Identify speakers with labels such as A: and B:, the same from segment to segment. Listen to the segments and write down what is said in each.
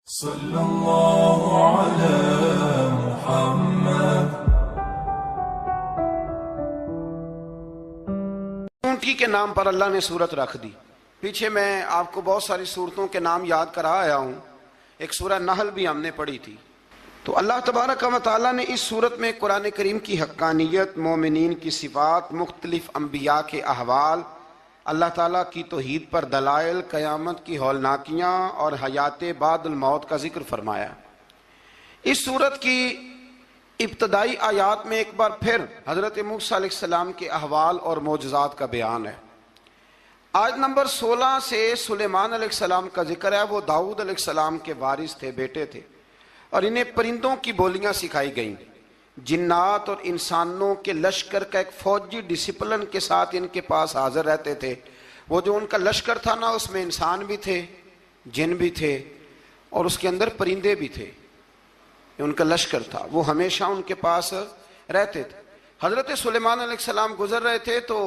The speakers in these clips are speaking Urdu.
A: صلی اللہ علی محمد۔
B: چونٹی کے نام پر اللہ نے سورت رکھ دی۔ پیچھے میں آپ کو بہت ساری سورتوں کے نام یاد کرا آیا ہوں، ایک سورہ نحل بھی ہم نے پڑھی تھی۔ تو اللہ تبارک و تعالیٰ نے اس سورت میں قرآن کریم کی حقانیت، مومنین کی صفات، مختلف انبیاء کے احوال، اللہ تعالیٰ کی توحید پر دلائل، قیامت کی ہولناکیاں اور حیات بعد الموت کا ذکر فرمایا۔ اس سورت کی ابتدائی آیات میں ایک بار پھر حضرت موسیٰ علیہ السلام کے احوال اور معجزات کا بیان ہے۔ آیت نمبر 16 سے سلیمان علیہ السلام کا ذکر ہے۔ وہ داؤد علیہ السلام کے وارث تھے، بیٹے تھے، اور انہیں پرندوں کی بولیاں سکھائی گئیں۔ جنات اور انسانوں کے لشکر کا ایک فوجی ڈسپلن کے ساتھ ان کے پاس حاضر رہتے تھے۔ وہ جو ان کا لشکر تھا نا، اس میں انسان بھی تھے، جن بھی تھے، اور اس کے اندر پرندے بھی تھے۔ ان کا لشکر تھا، وہ ہمیشہ ان کے پاس رہتے تھے۔ حضرت سلیمان علیہ السلام گزر رہے تھے تو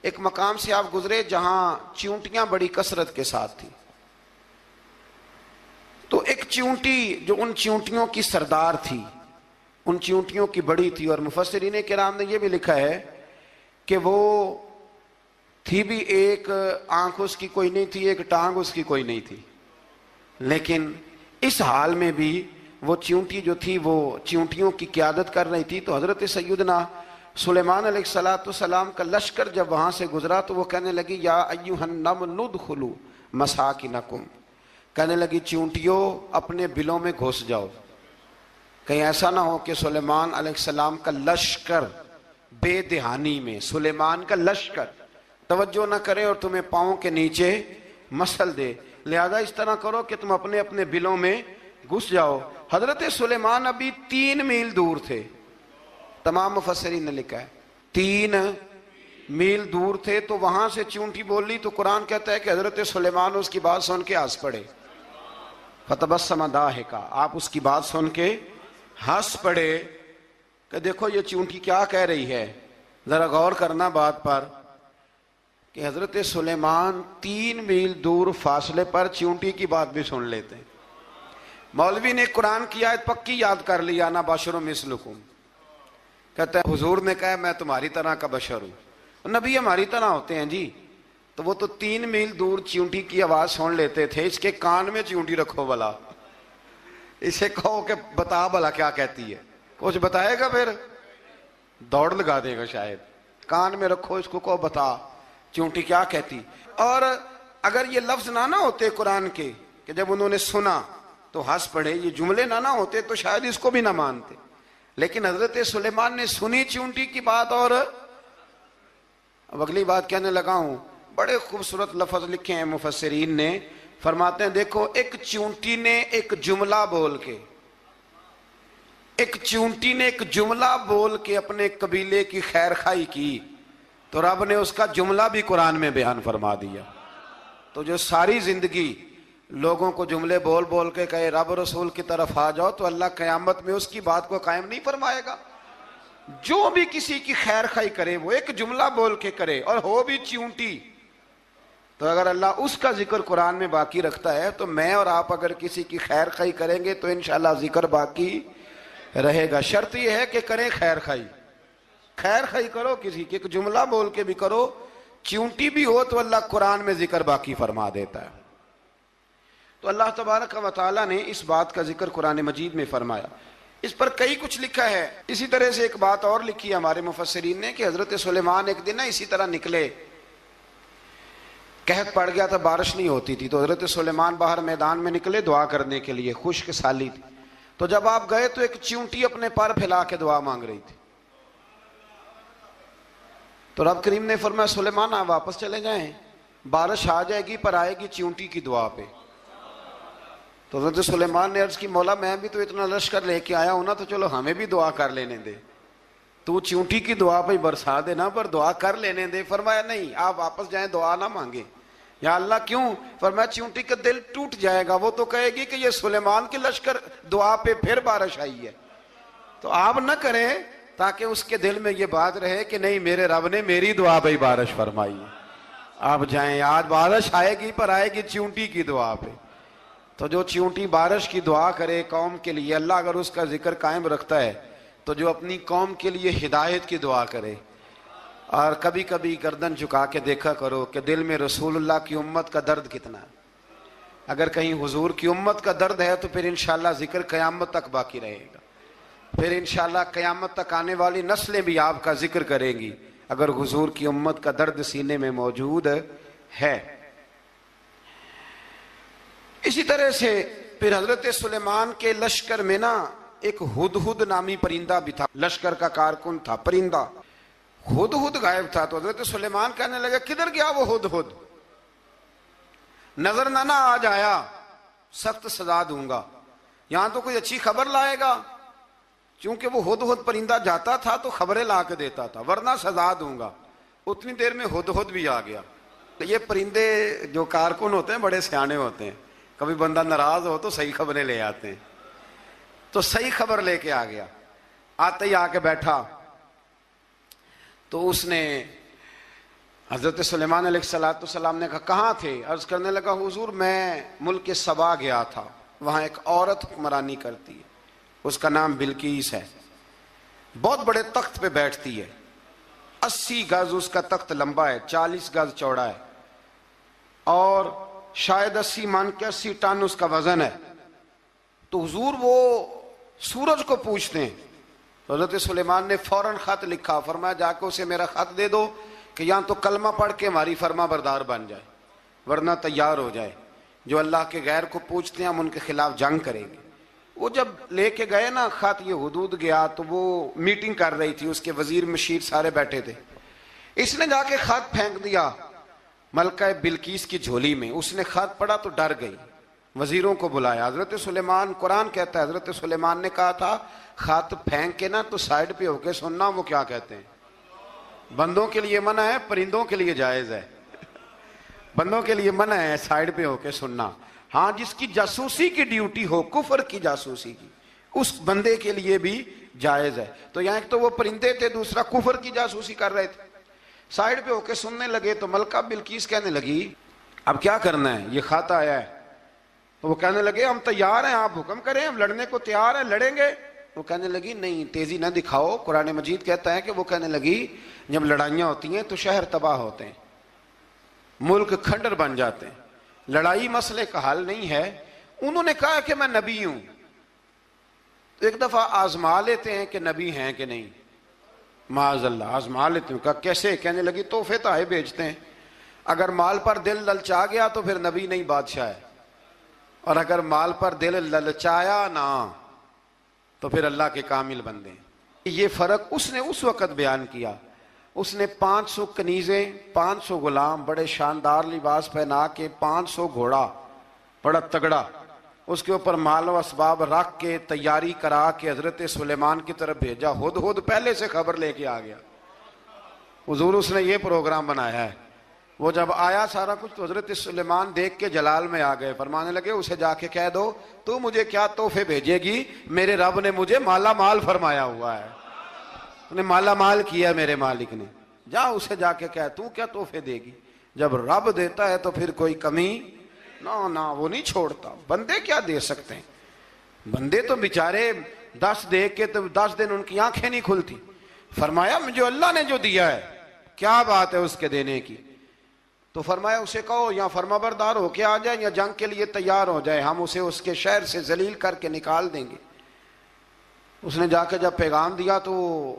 B: ایک مقام سے آپ گزرے جہاں چیونٹیاں بڑی کثرت کے ساتھ تھیں۔ تو ایک چیونٹی جو ان چیونٹیوں کی سردار تھی، ان چیونٹیوں کی بڑی تھی، اور مفسرین کرام نے یہ بھی لکھا ہے کہ وہ تھی بھی، ایک آنکھ اس کی کوئی نہیں تھی، ایک ٹانگ اس کی کوئی نہیں تھی، لیکن اس حال میں بھی وہ چیونٹی جو تھی وہ چیونٹیوں کی قیادت کر رہی تھی۔ تو حضرت سیدنا سلیمان علیہ السلام کا لشکر جب وہاں سے گزرا تو وہ کہنے لگی یا ایھا النمل ادخلوا مساکنکم، کہنے لگی چیونٹیوں اپنے بلوں میں گھس جاؤ، کہیں ایسا نہ ہو کہ سلیمان علیہ السلام کا لشکر بے دہانی میں، سلیمان کا لشکر توجہ نہ کرے اور تمہیں پاؤں کے نیچے مسل دے، لہذا اس طرح کرو کہ تم اپنے اپنے بلوں میں گھس جاؤ۔ حضرت سلیمان ابھی 3 میل دور تھے، تمام مفسرین نے لکھا ہے 3 میل دور تھے۔ تو وہاں سے چونٹی بول لی تو قرآن کہتا ہے کہ حضرت سلیمان اس کی بات سن کے ہنس پڑے، فتبسم ضاحکا، آپ اس کی بات سن کے ہنس پڑے کہ دیکھو یہ چونٹی کیا کہہ رہی ہے۔ ذرا غور کرنا بات پر کہ حضرت سلیمان 3 میل دور فاصلے پر چونٹی کی بات بھی سن لیتے ہیں۔ مولوی نے قرآن کی آیت پکی یاد کر لی، انا بشر مثلکم، کہتا ہے حضور نے کہا میں تمہاری طرح کا بشر ہوں، نبی ہماری طرح ہوتے ہیں جی۔ تو وہ تو 3 میل دور چونٹی کی آواز سن لیتے تھے، اس کے کان میں چونٹی رکھو بلا، اسے کہو کہ بتا بلا کیا کہتی ہے، کچھ بتائے گا پھر دوڑ لگا دے گا شاید۔ کان میں رکھو اس کو، کہو بتا چونٹی کیا کہتی۔ اور اگر یہ لفظ نہ ہوتے قرآن کے کہ جب انہوں نے سنا تو ہنس پڑے، یہ جملے نہ ہوتے تو شاید اس کو بھی نہ مانتے، لیکن حضرت سلیمان نے سنی چونٹی کی بات۔ اور اب اگلی بات کہنے لگا ہوں، بڑے خوبصورت لفظ لکھے ہیں مفسرین نے، فرماتے ہیں دیکھو ایک چونٹی نے ایک جملہ بول کے، ایک چونٹی نے ایک جملہ بول کے اپنے قبیلے کی خیر خواہی کی تو رب نے اس کا جملہ بھی قرآن میں بیان فرما دیا۔ تو جو ساری زندگی لوگوں کو جملے بول بول کے کہے رب رسول کی طرف آ جاؤ، تو اللہ قیامت میں اس کی بات کو قائم نہیں فرمائے گا۔ جو بھی کسی کی خیر خواہی کرے وہ ایک جملہ بول کے کرے، اور ہو بھی چیونٹی، تو اگر اللہ اس کا ذکر قرآن میں باقی رکھتا ہے تو میں اور آپ اگر کسی کی خیر خواہی کریں گے تو انشاءاللہ ذکر باقی رہے گا۔ شرط یہ ہے کہ کریں خیر خواہی، خیر خواہی کرو کسی کی، ایک جملہ بول کے بھی کرو، چیونٹی بھی ہو تو اللہ قرآن میں ذکر باقی فرما دیتا ہے۔ تو اللہ تبارک و تعالیٰ نے اس بات کا ذکر قرآن مجید میں فرمایا۔ اس پر کئی کچھ لکھا ہے۔ اسی طرح سے ایک بات اور لکھی ہے ہمارے مفسرین نے کہ حضرت سلیمان ایک دن اسی طرح نکلے، قحط پڑ گیا تھا، بارش نہیں ہوتی تھی، تو حضرت سلیمان باہر میدان میں نکلے دعا کرنے کے لیے، خشک سالی تھی۔ تو جب آپ گئے تو ایک چیونٹی اپنے پر پھیلا کے دعا مانگ رہی تھی۔ تو رب کریم نے فرمایا سلیمان آپ واپس چلے جائیں، بارش آ جائے گی پر آئے گی چیونٹی کی دعا پہ۔ تو حضرت سلیمان نے عرض کی مولا میں بھی تو اتنا لشکر لے کے آیا ہوں نا، تو چلو ہمیں بھی دعا کر لینے دے، تو چیونٹی کی دعا پہ برسا دینا پر دعا کر لینے دے۔ فرمایا نہیں آپ واپس جائیں، دعا نہ مانگیں۔ یا اللہ کیوں؟ فرمایا چیونٹی کا دل ٹوٹ جائے گا، وہ تو کہے گی کہ یہ سلیمان کے لشکر دعا پہ پھر بارش آئی ہے، تو آپ نہ کریں تاکہ اس کے دل میں یہ بات رہے کہ نہیں میرے رب نے میری دعا پہ بارش فرمائی ہے۔ آپ جائیں، آج بارش آئے گی پر آئے گی چیونٹی کی دعا پہ۔ تو جو چیونٹی بارش کی دعا کرے قوم کے لیے، اللہ اگر اس کا ذکر قائم رکھتا ہے تو جو اپنی قوم کے لیے ہدایت کی دعا کرے. اور کبھی کبھی گردن جھکا کے دیکھا کرو کہ دل میں رسول اللہ کی امت کا درد کتنا ہے. اگر کہیں حضور کی امت کا درد ہے تو پھر انشاءاللہ ذکر قیامت تک باقی رہے گا. پھر انشاءاللہ قیامت تک آنے والی نسلیں بھی آپ کا ذکر کریں گی اگر حضور کی امت کا درد سینے میں موجود ہے. اسی طرح سے پھر حضرت سلیمان کے لشکر میں نا ایک ہدہد نامی پرندہ بھی تھا، لشکر کا کارکن تھا پرندہ. ہدہد غائب تھا تو حضرت سلیمان کہنے لگا کدھر گیا وہ ہدہد؟ نظر نہ آ جایا سخت سزا دوں گا. یہاں تو کوئی اچھی خبر لائے گا، چونکہ وہ ہدہد پرندہ جاتا تھا تو خبریں لا کے دیتا تھا، ورنہ سزا دوں گا. اتنی دیر میں ہدہد بھی آ گیا. یہ پرندے جو کارکن ہوتے ہیں بڑے سیانے ہوتے ہیں، کبھی بندہ ناراض ہو تو صحیح خبریں لے آتے ہیں. تو صحیح خبر لے کے آ گیا. آتے ہی آ کے بیٹھا تو اس نے حضرت سلیمان علیہ السلام نے کہا کہاں تھے؟ عرض کرنے لگا حضور میں ملک سبا گیا تھا، وہاں ایک عورت حکمرانی کرتی ہے، اس کا نام بلقیس ہے، بہت بڑے تخت پہ بیٹھتی ہے، 80 گز اس کا تخت لمبا ہے، 40 گز چوڑا ہے، اور شاید 80 مان کے 80 ٹن اس کا وزن ہے. تو حضور وہ سورج کو پوچھتے ہیں. حضرت سلیمان نے فوراً خط لکھا، فرمایا جا کے اسے میرا خط دے دو کہ یہاں تو کلمہ پڑھ کے ہماری فرما بردار بن جائے، ورنہ تیار ہو جائے. جو اللہ کے غیر کو پوچھتے ہیں ہم ان کے خلاف جنگ کریں گے. وہ جب لے کے گئے نا خط، یہ حدود گیا تو وہ میٹنگ کر رہی تھی، اس کے وزیر مشیر سارے بیٹھے تھے. اس نے جا کے خط پھینک دیا ملکہ بلقیس کی جھولی میں. اس نے خط پڑھا تو ڈر گئی، وزیروں کو بلایا. حضرت سلیمان، قرآن کہتا ہے حضرت سلیمان نے کہا تھا خط پھینک کے نا تو سائڈ پہ ہو کے سننا. وہ کیا کہتے ہیں؟ بندوں کے لیے منع ہے، پرندوں کے لیے جائز ہے. بندوں کے لیے منع ہے سائڈ پہ ہو کے سننا. ہاں جس کی جاسوسی کی ڈیوٹی ہو، کفر کی جاسوسی کی، اس بندے کے لیے بھی جائز ہے. تو یہاں ایک تو وہ پرندے تھے، دوسرا کفر کی جاسوسی کر رہے تھے. سائڈ پہ ہو کے سننے لگے تو ملکہ بلقیس کہنے لگی اب کیا کرنا ہے، یہ خط آیا ہے. تو وہ کہنے لگے ہم تیار ہیں، آپ حکم کریں، ہم لڑنے کو تیار ہیں، لڑیں گے. وہ کہنے لگی نہیں تیزی نہ دکھاؤ. قرآن مجید کہتا ہے کہ وہ کہنے لگی جب لڑائیاں ہوتی ہیں تو شہر تباہ ہوتے ہیں، ملک کھنڈر بن جاتے ہیں، لڑائی مسئلے کا حل نہیں ہے. انہوں نے کہا کہ میں نبی ہوں. تو ایک دفعہ آزما لیتے ہیں کہ نبی ہیں کہ نہیں، معاذ اللہ آزما لیتے ہیں. کہا کیسے؟ کہنے لگی تحفے تحائف بھیجتے ہیں، اگر مال پر دل للچا گیا تو پھر نبی نہیں بادشاہ ہے، اور اگر مال پر دل للچایا نہ تو پھر اللہ کے کامل بندے ہیں. یہ فرق اس نے اس وقت بیان کیا. اس نے 500 کنیزیں، 500 غلام، بڑے شاندار لباس پہنا کے، 500 گھوڑا بڑا تگڑا، اس کے اوپر مال و اسباب رکھ کے تیاری کرا کے حضرت سلیمان کی طرف بھیجا. ہدہد پہلے سے خبر لے کے آ گیا. حضور اس نے یہ پروگرام بنایا ہے. وہ جب آیا سارا کچھ تو حضرت سلیمان دیکھ کے جلال میں آ گئے. فرمانے لگے اسے جا کے کہہ دو تو مجھے کیا تحفے بھیجے گی، میرے رب نے مجھے مالا مال فرمایا ہوا ہے، انہیں مالا مال کیا میرے مالک نے. جا اسے جا کے کہہ تو کیا تحفے دے گی. جب رب دیتا ہے تو پھر کوئی کمی نہ وہ نہیں چھوڑتا. بندے کیا دے سکتے ہیں؟ بندے تو بیچارے 10 دے کے تو 10 دن ان کی آنکھیں نہیں کھلتی. فرمایا جو اللہ نے جو دیا ہے کیا بات ہے اس کے دینے کی. تو فرمایا اسے کہو یا فرما بردار ہو کے آ جائے یا جنگ کے لیے تیار ہو جائے، ہم اسے اس کے شہر سے ذلیل کر کے نکال دیں گے. اس نے جا کے جب پیغام دیا تو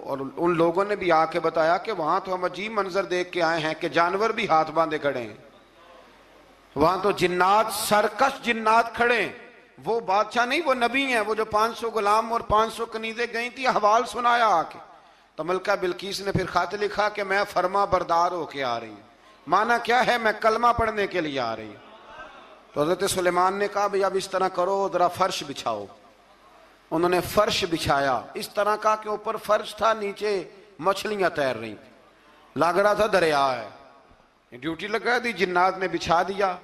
B: اور ان لوگوں نے بھی آ کے بتایا کہ وہاں تو ہم عجیب منظر دیکھ کے آئے ہیں کہ جانور بھی ہاتھ باندھے کھڑے ہیں، وہاں تو جنات، سرکش جنات کھڑے ہیں. وہ بادشاہ نہیں، وہ نبی ہیں. وہ جو 500 غلام اور 500 کنیزیں گئی تھی، حوال سنایا آ کے. تو ملکہ بلقیس نے پھر خط لکھا کہ میں فرما بردار ہو کے آ رہی ہوں. مانا کیا ہے؟ میں کلمہ پڑھنے کے لیے آ رہی ہوں. تو حضرت سلیمان نے کہا بھئی اب اس طرح کرو، ذرا فرش بچھاؤ. انہوں نے فرش بچھایا اس طرح کا کہ اوپر فرش تھا، نیچے مچھلیاں تیر رہی تھیں، لگ رہا تھا دریا ہے. ڈیوٹی لگا دی، جنات نے بچھا دیا.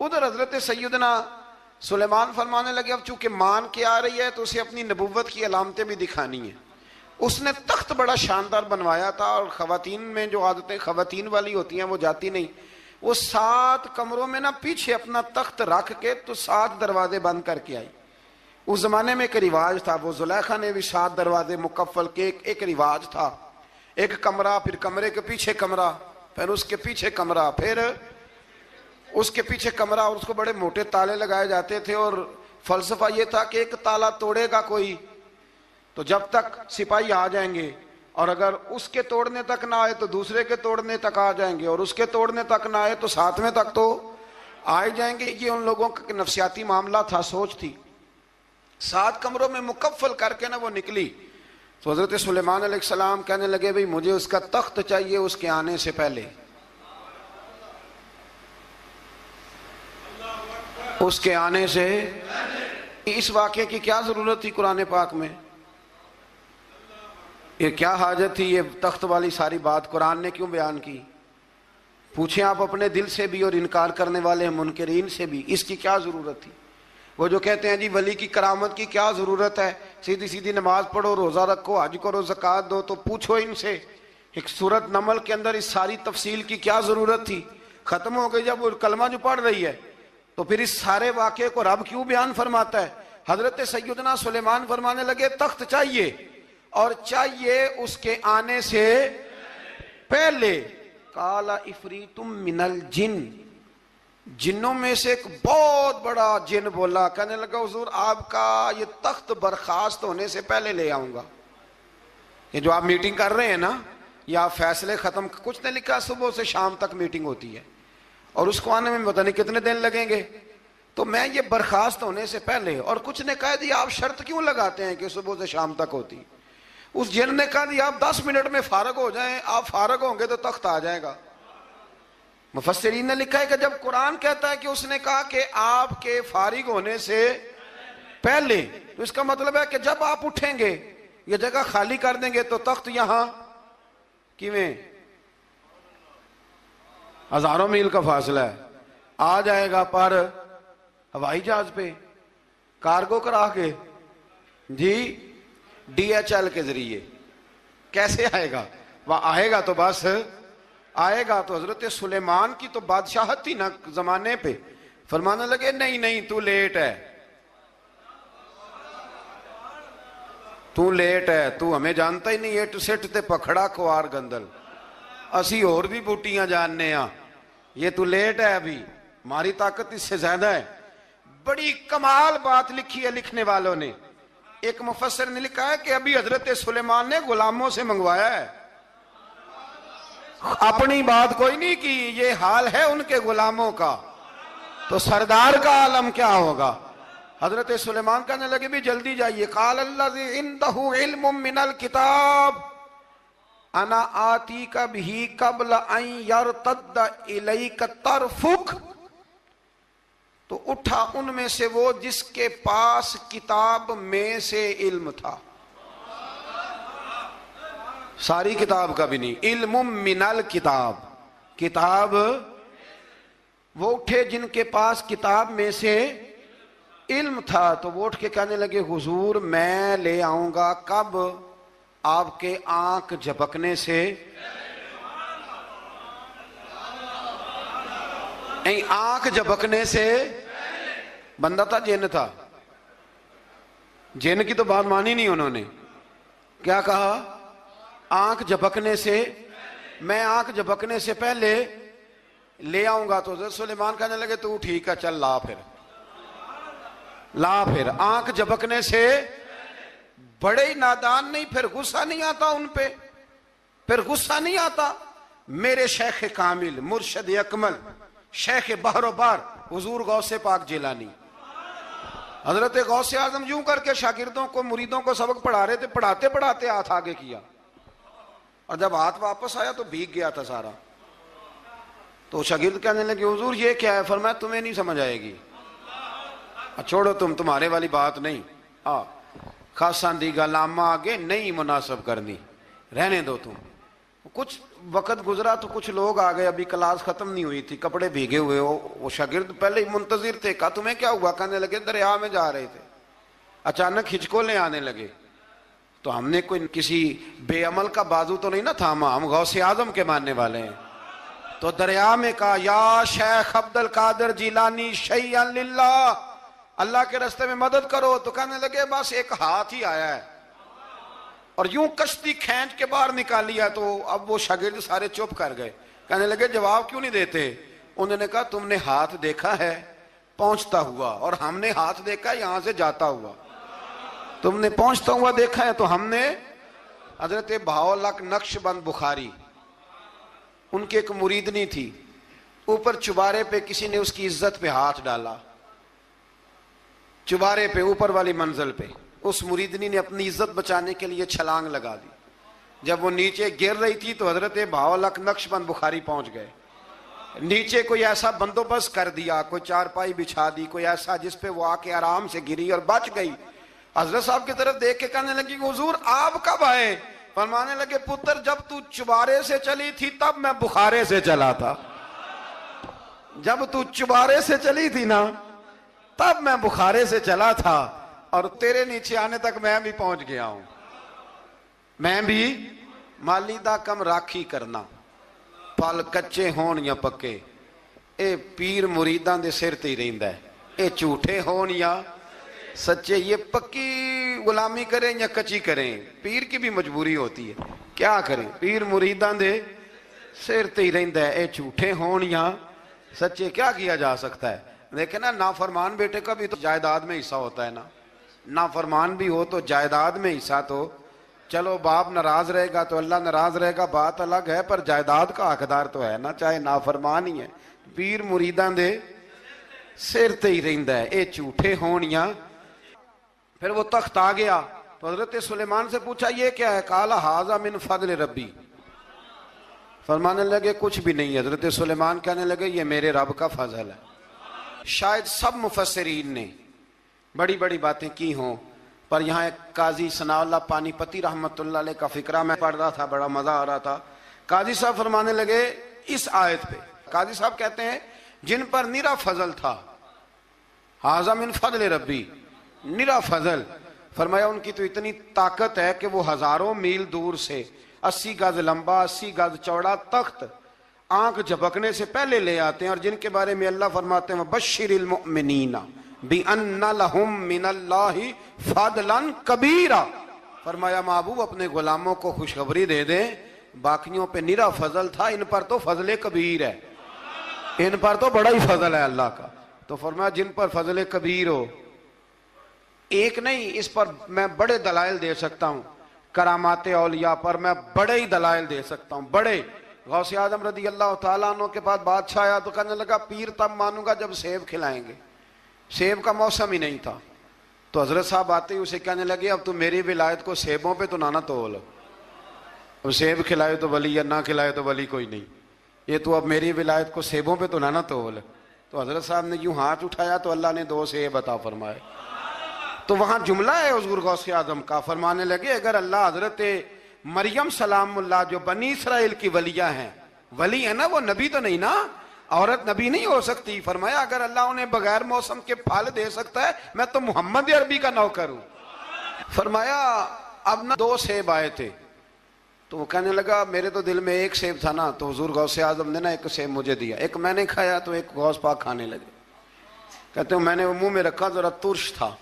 B: ادھر حضرت سیدنا سلیمان فرمانے لگے اب چونکہ مان کے آ رہی ہے تو اسے اپنی نبوت کی علامتیں بھی دکھانی ہیں. اس نے تخت بڑا شاندار بنوایا تھا، اور خواتین میں جو عادتیں خواتین والی ہوتی ہیں وہ جاتی نہیں. وہ 7 کمروں میں نا پیچھے اپنا تخت رکھ کے تو 7 دروازے بند کر کے آئی. اس زمانے میں ایک رواج تھا, وہ زلیخا نے بھی 7 دروازے مکفل کے ایک رواج تھا. ایک کمرہ, پھر کمرے کے پیچھے کمرہ, پھر اس کے پیچھے کمرہ, پھر اس کے پیچھے کمرہ, اور اس کو بڑے موٹے تالے لگائے جاتے تھے. اور فلسفہ یہ تھا کہ ایک تالا توڑے گا کوئی تو جب تک سپاہی آ جائیں گے, اور اگر اس کے توڑنے تک نہ آئے تو دوسرے کے توڑنے تک آ جائیں گے, اور اس کے توڑنے تک نہ آئے تو 7ویں تک تو آئے جائیں گے. یہ ان لوگوں کا نفسیاتی معاملہ تھا, سوچ تھی. 7 کمروں میں مکفل کر کے نا وہ نکلی تو حضرت سلیمان علیہ السلام کہنے لگے بھئی مجھے اس کا تخت چاہیے اس کے آنے سے پہلے. اس کے آنے سے اس واقعے کی کیا ضرورت تھی قرآن پاک میں؟ یہ کیا حاجت تھی یہ تخت والی ساری بات قرآن نے کیوں بیان کی؟ پوچھیں آپ اپنے دل سے بھی اور انکار کرنے والے منکرین سے بھی, اس کی کیا ضرورت تھی؟ وہ جو کہتے ہیں جی ولی کی کرامت کی کیا ضرورت ہے, سیدھی سیدھی نماز پڑھو, روزہ رکھو, حج کرو, زکوٰۃ دو, تو پوچھو ان سے ایک سورت نمل کے اندر اس ساری تفصیل کی کیا ضرورت تھی؟ ختم ہو گئی جب وہ کلمہ جو پڑھ رہی ہے تو پھر اس سارے واقعے کو رب کیوں بیان فرماتا ہے؟ حضرت سیدنا سلیمان فرمانے لگے تخت چاہیے, اور چاہیے اس کے آنے سے پہلے. قال عفریت من الجن, جنوں میں سے ایک بہت بڑا جن بولا, کہنے لگا حضور آپ کا یہ تخت برخاست ہونے سے پہلے لے آؤں گا. یہ جو آپ میٹنگ کر رہے ہیں نا, یہ آپ فیصلے ختم, کچھ نے لکھا صبح سے شام تک میٹنگ ہوتی ہے اور اس کو آنے میں پتہ نہیں کتنے دن لگیں گے, تو میں یہ برخاست ہونے سے پہلے. اور کچھ نے کہا دی آپ شرط کیوں لگاتے ہیں کہ صبح سے شام تک ہوتی؟ اس جن نے کہا دی آپ 10 منٹ میں فارغ ہو جائیں, آپ فارغ ہوں گے تو تخت آ جائے گا. مفسرین نے لکھا ہے کہ جب قرآن کہتا ہے کہ اس نے کہا کہ آپ کے فارغ ہونے سے پہلے, تو اس کا مطلب ہے کہ جب آپ اٹھیں گے یہ جگہ خالی کر دیں گے تو تخت یہاں کیویں ہزاروں میل کا فاصلہ ہے آ جائے گا, پر ہوائی جہاز پہ کارگو کرا کے, جی DHL کے ذریعے کیسے آئے گا؟ وہ آئے گا تو بس آئے گا. تو حضرت سلیمان کی تو بادشاہت تھی نا زمانے پہ, فرمانے لگے نہیں نہیں تو لیٹ ہے, تو لیٹ ہے, تو ہمیں جانتا ہی نہیں, ایٹ سٹ تے پکھڑا کوار گندل, اسی اور بھی بوٹیاں جاننے ہاں, یہ تو لیٹ ہے, ابھی ہماری طاقت اس سے زیادہ ہے. بڑی کمال بات لکھی ہے لکھنے والوں نے. ایک مفسر نے لکھا ہے کہ ابھی حضرت سلیمان نے غلاموں سے منگوایا ہے, اپنی بات کوئی نہیں کی, یہ حال ہے ان کے غلاموں کا, تو سردار کا عالم کیا ہوگا؟ حضرت سلیمان کہنے لگے بھی جلدی جائیے. قال الذی عنده علم من الکتاب انا آتیک بہ قبل ان یرتد الیک طرفک. تو اٹھا ان میں سے وہ جس کے پاس کتاب میں سے علم تھا, ساری کتاب کا بھی نہیں, علم من الکتاب, کتاب. وہ اٹھے جن کے پاس کتاب میں سے علم تھا, تو وہ اٹھ کے کہنے لگے حضور میں لے آؤں گا کب؟ آپ کے آنکھ جھپکنے سے, آنکھ جھپکنے سے. بندہ تھا جن تھا؟ جن کی تو بات مانی نہیں انہوں نے, کیا کہا؟ آنکھ جھپکنے سے, میں آنکھ جھپکنے سے پہلے لے آؤں گا. تو حضرت سلیمان کہنے لگے تو ٹھیک ہے چل لا, پھر لا, پھر آنکھ جھپکنے سے. بڑے نادان نہیں, پھر غصہ نہیں آتا ان پہ, پھر غصہ نہیں آتا. میرے شیخ کامل مرشد اکمل شیخ بحر و بار حضور غوث پاک جیلانی, حضرت غوث اعظم یوں کر کے شاگردوں کو مریدوں کو سبق پڑھا رہے تھے, پڑھاتے پڑھاتے ہاتھ آگے کیا, اور جب ہاتھ واپس آیا تو بھیگ گیا تھا سارا. تو شاگرد کہنے لگے حضور یہ کیا ہے؟ فرمایا تمہیں نہیں سمجھ آئے گی, چھوڑو تمہارے والی بات نہیں, خاصاں دی گلامہ آگے نہیں مناسب کرنی, رہنے دو تم. کچھ وقت گزرا تو کچھ لوگ آ گئے, ابھی کلاس ختم نہیں ہوئی تھی, کپڑے بھیگے ہوئے, وہ شاگرد پہلے ہی منتظر تھے. کہا تمہیں کیا ہوا؟ کہنے لگے دریا میں جا رہے تھے, اچانک ہچکولیں آنے لگے. تو ہم نے کوئی کسی بے عمل کا بازو تو نہیں نہ تھاما, ہم غوث اعظم کے ماننے والے ہیں. تو دریا میں کہا یا شیخ عبد القادر جیلانی شیئن للہ، اللہ کے راستے میں مدد کرو. تو کہنے لگے بس ایک ہاتھ ہی آیا ہے، اور یوں کشتی کھینچ کے باہر نکالی ہے. تو اب وہ شاگرد سارے چپ کر گئے، کہنے لگے جواب کیوں نہیں دیتے؟ انہوں نے کہا تم نے ہاتھ دیکھا ہے پہنچتا ہوا، اور ہم نے ہاتھ دیکھا ہے یہاں سے جاتا ہوا. تم نے پہنچتا ہوا دیکھا ہے تو ہم نے. حضرت بہاؤالحق نقش بند بخاری، ان کی ایک مریدنی تھی، اوپر چبارے پہ کسی نے اس کی عزت پہ ہاتھ ڈالا، چبارے پہ اوپر والی منزل پہ. اس مریدنی نے اپنی عزت بچانے کے لیے چھلانگ لگا دی. جب وہ نیچے گر رہی تھی تو حضرت بہاؤالحق نقش بند بخاری پہنچ گئے. نیچے کوئی ایسا بندوبست کر دیا، کوئی چارپائی بچھا دی، کوئی ایسا جس پہ وہ آ کے آرام سے گری اور بچ گئی. حضرت صاحب کی طرف دیکھ کے کہنے لگی حضور آپ کب آئے؟ فرمانے لگے پتر جب تو چبارے سے چلی تھی تب میں بخارے سے چلا تھا. جب تو چبارے سے چلی تھی نا تب میں بخارے سے چلا تھا، اور تیرے نیچے آنے تک میں بھی پہنچ گیا ہوں. میں بھی مالیدہ کم راکھی کرنا، پل کچے ہون یا پکے، اے پیر مریداں دے سر تے ہی رہندا ہے. اے جھوٹے ہون یا سچے، یہ پکی غلامی کریں یا کچی کریں، پیر کی بھی مجبوری ہوتی ہے. کیا کریں، پیر مریداں دے سر تے ہی رہندا ہے. اے جھوٹے ہون یا سچے، کیا کیا جا سکتا ہے؟ دیکھیں نا، نافرمان بیٹے کا بھی تو جائیداد میں حصہ ہوتا ہے نا. نافرمان بھی ہو تو جائیداد میں حصہ تو چلو، باپ ناراض رہے گا تو اللہ ناراض رہے گا، بات الگ ہے، پر جائیداد کا حقدار تو ہے نا، چاہے نافرمان ہی ہے. پیر مریداں دے سر تے ہی رہندا ہے. اے جھوٹے ہون یا. پھر وہ تخت آ گیا تو حضرت سلیمان سے پوچھا یہ کیا ہے؟ قال ھذا من فضل ربی. فرمانے لگے کچھ بھی نہیں. حضرت سلیمان کہنے لگے یہ میرے رب کا فضل ہے. شاید سب مفسرین نے بڑی بڑی باتیں کی ہوں، پر یہاں ایک قاضی ثناء اللہ پانی پتی رحمت اللہ علیہ کا فقرہ میں پڑھ رہا تھا، بڑا مزہ آ رہا تھا. قاضی صاحب فرمانے لگے اس آیت پہ، قاضی صاحب کہتے ہیں جن پر نرا فضل تھا، ھذا من فضل ربی، نرا فضل. فرمایا ان کی تو اتنی طاقت ہے کہ وہ ہزاروں میل دور سے 80 گز لمبا 80 گز چوڑا تخت آنکھ جھپکنے سے پہلے لے آتے ہیں. اور جن کے بارے میں اللہ فرماتے ہیں بشر المؤمنین بِأَنَّ لَهُم مِّنَ اللَّهِ فَضْلًا كَبِيرًا. فرمایا محبوب اپنے غلاموں کو خوشخبری دے دیں، باقیوں پہ نرا فضل تھا، ان پر تو فضل کبیر ہے، ان پر تو بڑا ہی فضل ہے اللہ کا. تو فرمایا جن پر فضل کبیر ہو، ایک نہیں، اس پر میں بڑے دلائل دے سکتا ہوں. کرامات اولیاء پر میں بڑے ہی دلائل دے سکتا ہوں، بڑے. غوث اعظم رضی اللہ تعالیٰ عنہ کے بعد بادشاہ آیا تو کہنے لگا پیر تب مانوں گا جب سیب کھلائیں گے. سیب کا موسم ہی نہیں تھا. تو حضرت صاحب آتے ہی اسے کہنے لگے اب تو میری ولایت کو سیبوں پہ تو نہ تول، اب سیب کھلائے تو ولی یا نہ کھلائے تو ولی کوئی نہیں، یہ تو اب میری ولایت کو سیبوں پہ تو نہ تول. تو حضرت صاحب نے یوں ہاتھ اٹھایا تو اللہ نے 2 سیب عطا فرمائے. تو وہاں جملہ ہے حضور غوث اعظم کا. فرمانے لگے اگر اللہ حضرت مریم سلام اللہ جو بنی اسرائیل کی ولیہ ہیں، ولی ہے نا، وہ نبی تو نہیں نا، عورت نبی نہیں ہو سکتی. فرمایا اگر اللہ انہیں بغیر موسم کے پھل دے سکتا ہے میں تو محمد عربی کا نوکر ہوں. فرمایا اب نہ 2 سیب آئے تھے. تو وہ کہنے لگا میرے تو دل میں 1 سیب تھا نا. تو حضور غوث اعظم نے نا 1 سیب مجھے دیا، 1 میں نے کھایا تو 1 غوث پاک کھانے لگے. کہتے ہیں میں نے وہ منہ میں رکھا، ذرا ترش تھا،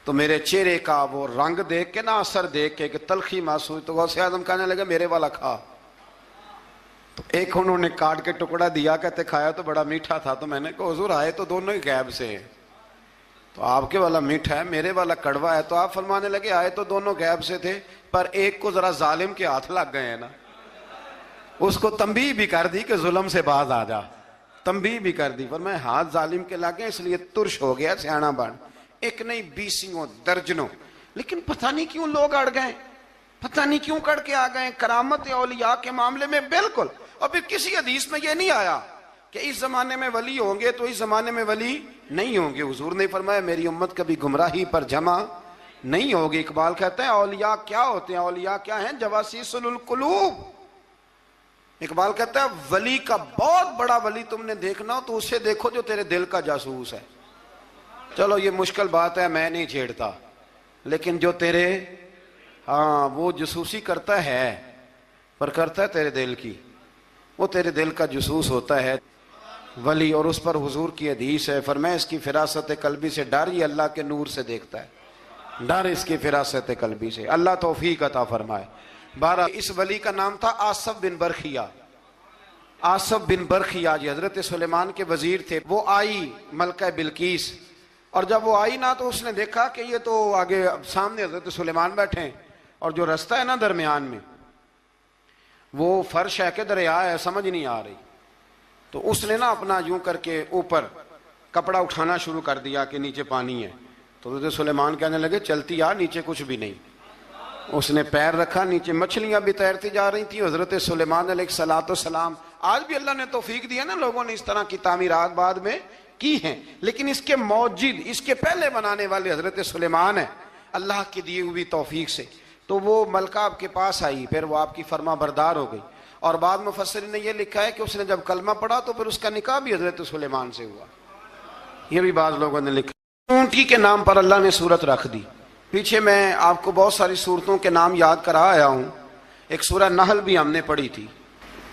B: تو میرے چہرے کا وہ رنگ دیکھ کے نا، اثر دیکھ کے کہ تلخی محسوس، تو غوث اعظم کہنے لگے میرے والا کھا. تو 1 انہوں نے کاٹ کے ٹکڑا دیا، کہتے کھایا تو بڑا میٹھا تھا. تو میں نے کہا حضور آئے تو دونوں ہی غیب سے ہیں، تو آپ کے والا میٹھا ہے میرے والا کڑوا ہے. تو آپ فرمانے لگے آئے تو دونوں غیب سے تھے، پر ایک کو ذرا ظالم کے ہاتھ لگ گئے ہیں نا، اس کو تنبیہ بھی کر دی کہ ظلم سے باز آ جا، تنبیہ بھی کر دی. فرمایا ہاتھ ظالم کے لگ گئے اس لیے ترش ہو گیا، سیانا بن. 1 نہیں 20 درجنوں. لیکن پتہ نہیں کیوں لوگ اڑ گئے، پتہ نہیں کیوں کڑ کے آ گئے کرامت اولیاء کے معاملے میں. بالکل. اور پھر کسی حدیث میں یہ نہیں آیا کہ اس زمانے میں ولی ہوں گے تو اس زمانے میں ولی نہیں ہوں گے. حضور نے فرمایا میری امت کبھی گمراہی پر جمع نہیں ہوگی. اقبال کہتے ہیں اولیاء کیا ہوتے ہیں؟ اولیاء کیا ہیں؟ جواسیس القلوب. اقبال کہتا ہے ولی کا بہت بڑا ولی تم نے دیکھنا ہو تو اسے دیکھو جو تیرے دل کا جاسوس ہے. چلو یہ مشکل بات ہے، میں نہیں چھیڑتا، لیکن جو تیرے وہ جاسوسی کرتا ہے پر کرتا ہے تیرے دل کی. وہ تیرے دل کا جسوس ہوتا ہے ولی، اور اس پر حضور کی حدیث ہے، فرمایا اس کی فراست قلبی سے ڈر، یہ اللہ کے نور سے دیکھتا ہے، ڈر اس کی فراست قلبی سے، اللہ توفیق عطا فرمائے۔ بارہ اس ولی کا نام تھا آصف بن برخیہ۔ آصف بن برخیہ جی حضرت سلیمان کے وزیر تھے۔ وہ آئی ملکہ بلقیس، اور جب وہ آئی نا تو اس نے دیکھا کہ یہ تو آگے سامنے حضرت سلیمان بیٹھے ہیں، اور جو رستہ ہے نا درمیان میں وہ فرش ہے کہ دریا ہے سمجھ نہیں آ رہی، تو اس نے نا اپنا یوں کر کے اوپر کپڑا اٹھانا شروع کر دیا کہ نیچے پانی ہے، تو حضرت سلیمان کہنے لگے چلتی آ، نیچے کچھ بھی نہیں۔ اس نے پیر رکھا، نیچے مچھلیاں بھی تیرتی جا رہی تھیں۔ حضرت سلیمان علیہ السلام، آج بھی اللہ نے توفیق دی ہے نا، لوگوں نے اس طرح کی تعمیرات بعد میں کی ہیں، لیکن اس کے موجد، اس کے پہلے بنانے والے حضرت سلیمان ہیں اللہ کی دی ہوئی توفیق سے۔ تو وہ ملکہ آپ کے پاس آئی، پھر وہ آپ کی فرما بردار ہو گئی، اور بعد مفسرین نے یہ لکھا ہے کہ اس نے جب کلمہ پڑھا تو پھر اس کا نکاح بھی حضرت سلیمان سے ہوا، یہ بھی بعض لوگوں نے لکھا۔ اونٹی کے نام پر اللہ نے سورت رکھ دی۔ پیچھے میں آپ کو بہت ساری سورتوں کے نام یاد کرا آیا ہوں، ایک سورہ نحل بھی ہم نے پڑھی تھی۔